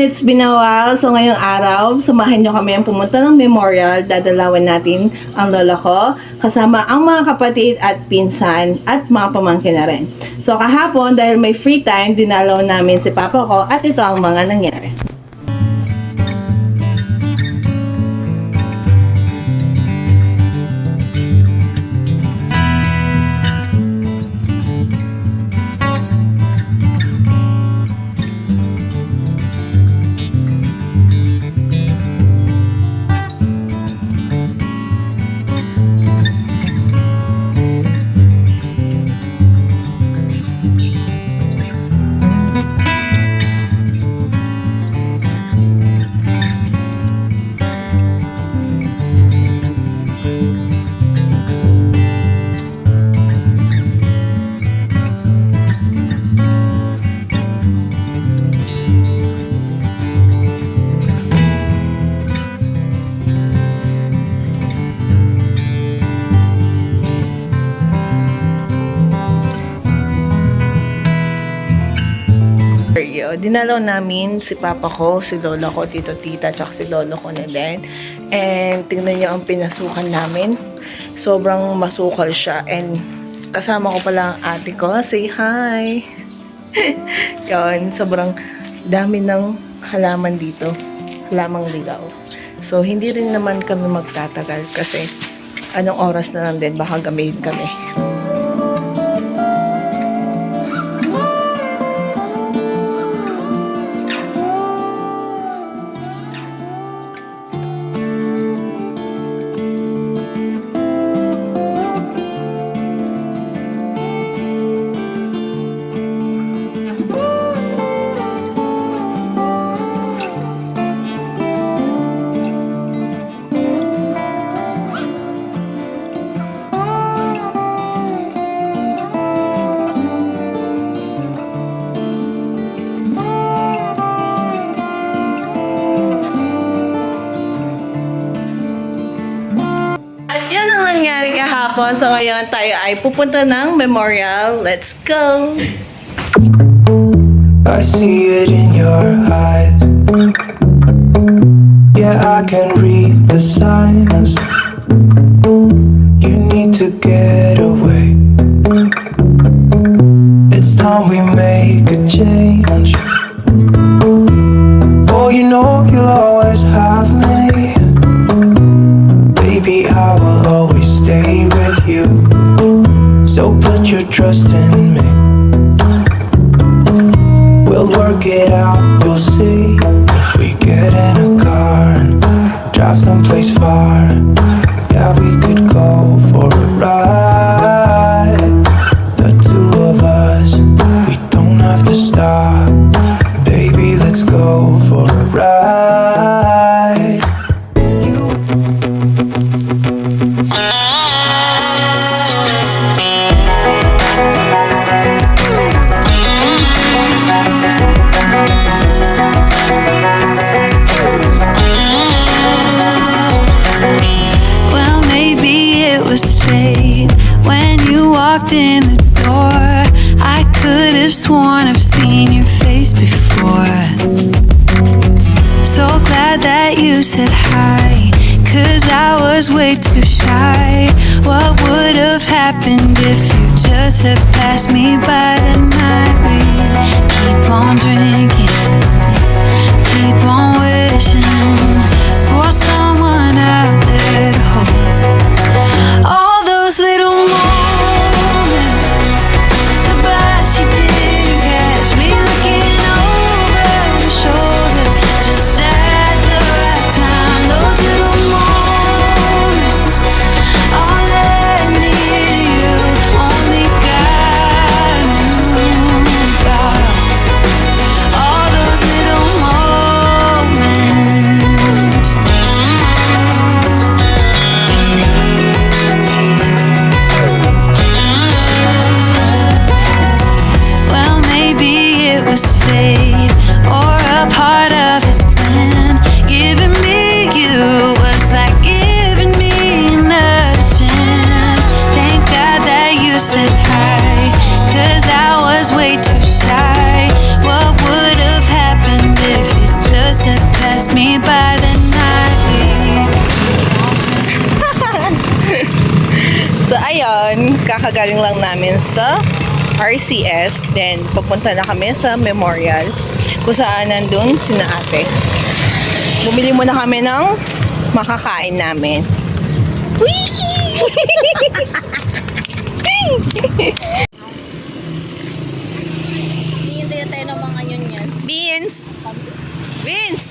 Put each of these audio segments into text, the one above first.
it's been a while. So ngayong araw, samahan nyo kami ang pumunta ng memorial. Dadalawin natin ang lola ko, kasama ang mga kapatid at pinsan at mga pamangkin na rin. So kahapon, dahil may free time, dinalaw namin si papa ko at ito ang mga nangyari. Dinalaw namin si papa ko, si lola ko, tito tita, tsaka si lolo ko na din. And tingnan niyo ang pinasukan namin. Sobrang masukal siya. And kasama ko pala ang ate ko. Say hi! Yun, sobrang dami ng halaman dito. Halamang ligaw. So, hindi rin naman kami magtatagal kasi anong oras na lang din, baka gamihin kami. So ngayon tayo ay pupunta ng memorial. Let's go! I see it in your eyes. Yeah, I can read the signs. You need to get away. It's time we make a change. Oh, you know you'll always have me. Baby, I will always stay with you. So put your trust in me. We'll work it out, you'll see. If we get in a car and drive someplace far, yeah, we could go for a ride. The two of us, we don't have to stop. Baby, let's go for a ride. When you walked in the door, I could have sworn I've seen your face before. So glad that you said hi, 'cause I was way too shy. What would have happened if you just had passed me by tonight? We keep on drinking, keep on wishing for someone out there to hold. All those little moments, the bites you didn't catch me looking over your shoulder, just at the right time. Those little moments all led me to you. Only God knew about all those little moments. kakagaling lang namin sa RCS. Then, papunta na kami sa Memorial kung saan nandun sina ate. Bumili muna kami ng makakain namin. Whee! Hihintay tayo ng mga yun yan. Beans! Beans!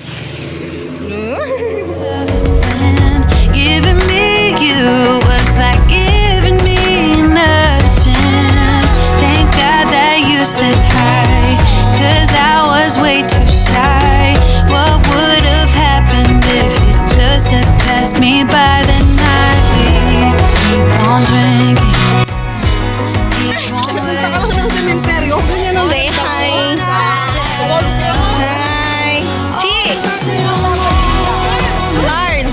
This plan, giving me you was like giving me another chance. Thank God that you said hi, 'cause I was way too shy. What would have happened if you just had passed me by the night? We keep on drinking, keep on wishing. Say hi! Hi! Chi! Lard!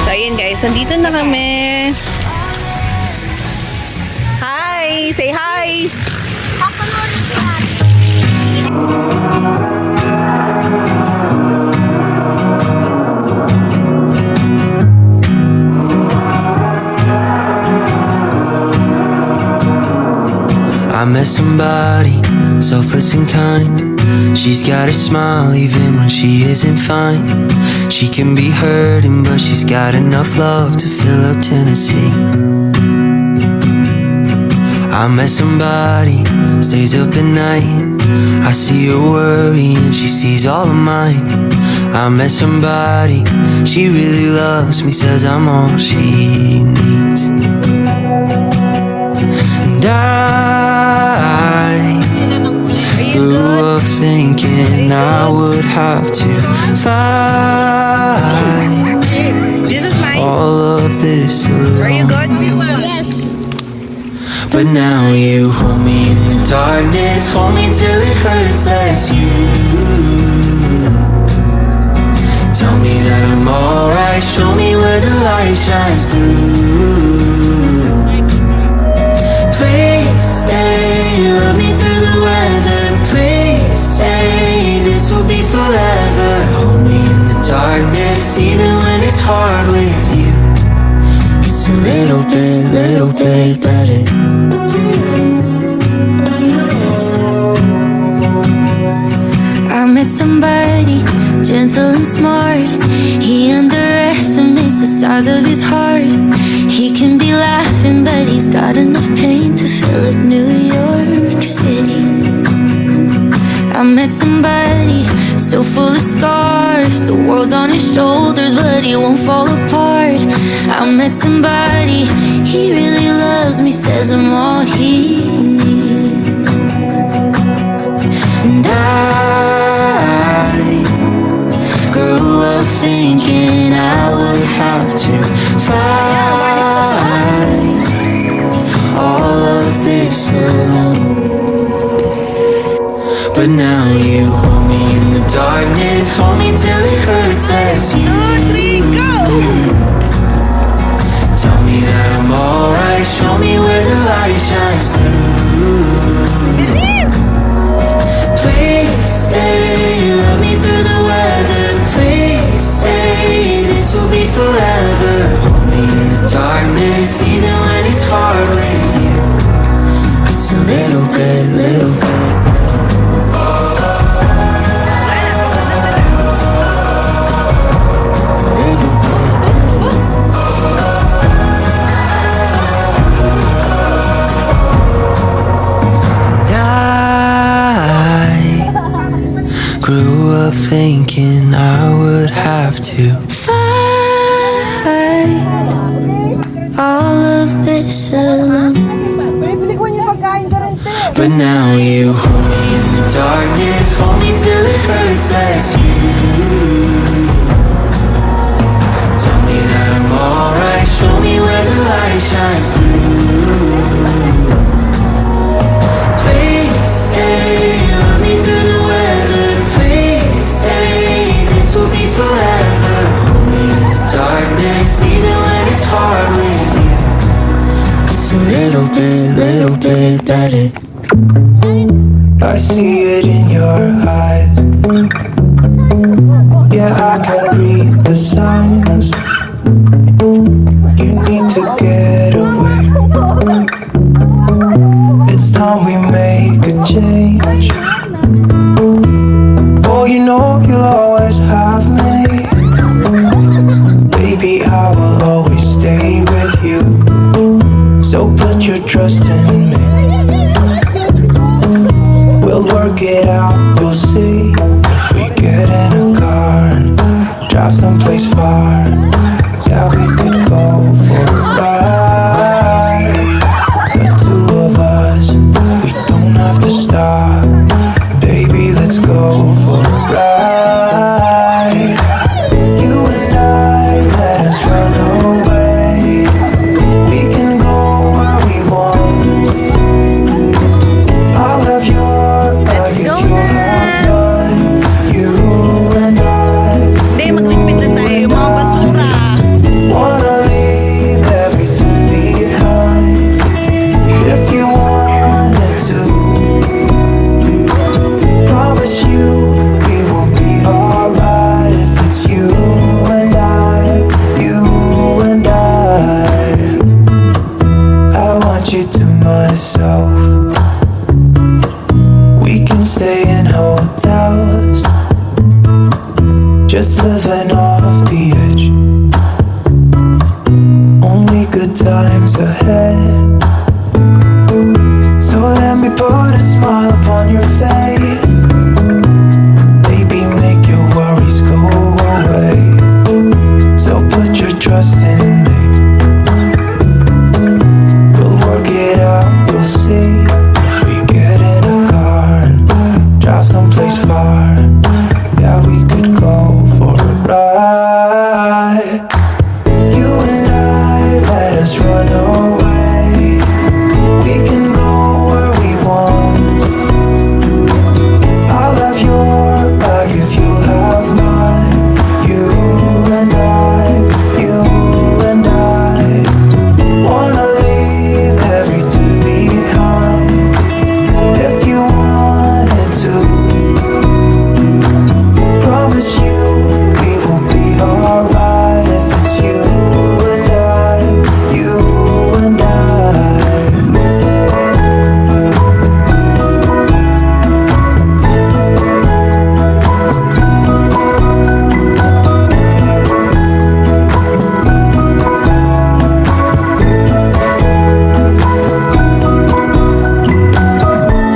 So, ayun guys, nandito na kami. Hi! Say hi! Ako na ulit yan. I met somebody selfless and kind. She's got a smile even when she isn't fine. She can be hurting, but she's got enough love to fill up Tennessee. I met somebody stays up at night. I see her worry and she sees all of mine. I met somebody, she really loves me, says I'm all she needs. And I grew up thinking I would have to fight This is mine. all of this Are you alone. good? Yes. But now you hold me in the darkness, hold me till it hurts as you tell me that I'm alright, show me where the light shines through. Please stay, love me through the weather. Please say this will be forever. Hold me in the darkness, even when it's hard with you. It's a little bit better. I met somebody gentle and smart. He underestimates the size of his heart. He can be laughing, but he's got enough pain to fill up New York City. I met somebody so full of scars. The world's on his shoulders, but he won't fall apart. I met somebody, he really loves me, says I'm all he needs. And I grew up thinking I would have to fight all of this alone. But now you hold me in the darkness, hold me till it hurts as you tell me that I'm alright, show me where the light shines through. Please stay, love me through the weather. Please say this will be forever. Hold me in the darkness, even when it's hard with you. It's a little bit better. Grew up thinking I would have to Fight all of this alone. But now you hold me in the darkness, hold me till it hurts as you tell me that I'm alright, show me where the light shines through. Please stay, love me through the weather. Please say this will be forever. Hold me in the darkness, even when it's hard with you. It's a little bit better. I see it in your eyes. Yeah, I can read the signs. You need to get away. It's time we make a change. Oh, you know you'll always have me. Baby, I will always stay with you. So put your trust in me. We'll work it out, you'll see. If we get in a car and drive someplace far, yeah, we could go for a ride. The two of us, we don't have to stop. Baby, let's go for a ride. You and I, let us run away. We can go where we want. I'll have your bag if you have mine. You and I, Hindi, magligpit na tayo yung mga basura. wanna leave everything behind. If you wanted to, promise you we will be alright. If it's you and I, you and I want you to myself. We can stay in hotels, just living off the edge. Only good times ahead. So let me put a smile upon your face. Baby, make your worries go away. So put your trust in me. We'll work it out, you'll see. If we get in a car and drive someplace far, yeah, we could go for a ride. You and I, let us run away. We can go where we want. I'll have your bag if you have mine. You and I wanna leave everything behind. If you wanted to, promise you we will be alright. If it's you and I, you and I.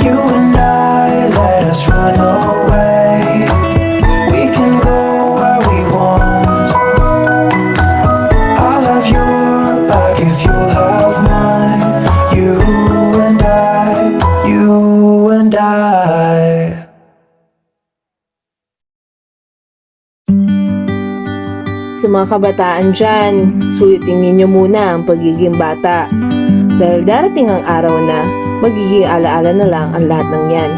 You and I, let us run away. We can go where we want. I'll have your bag if you'll have mine. You and I, you and I. Sa mga kabataan dyan, sulitin ninyo muna ang pagiging bata. Dahil darating ang araw na magiging alaala na lang ang lahat ng yan.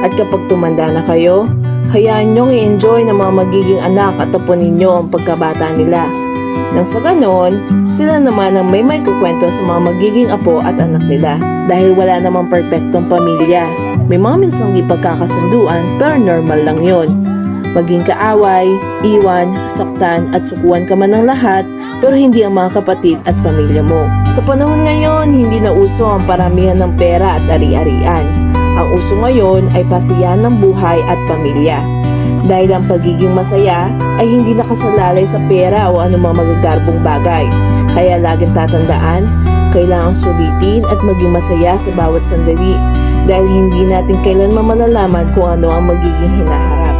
At kapag tumanda na kayo, hayaan nyong i-enjoy ng mga magiging anak at apo ninyo ang pagkabata nila. Nang sa ganon, sila naman ang may kukwento sa mga magiging apo at anak nila. Dahil wala namang perpektong pamilya. May mga minsang di pagkakasunduan pero normal lang yon. Maging kaaway, iwan, saktan at sukuan ka man ng lahat pero hindi ang mga kapatid at pamilya mo. Sa panahon ngayon, hindi na uso ang paramihan ng pera at ari-arian. Ang uso ngayon ay pasiyahan ng buhay at pamilya. Dahil ang pagiging masaya ay hindi nakasalalay sa pera o anumang magagarbong bagay. Kaya laging tatandaan, kailangan sulitin at maging masaya sa bawat sandali dahil hindi natin kailanman malalaman kung ano ang magiging hinaharap.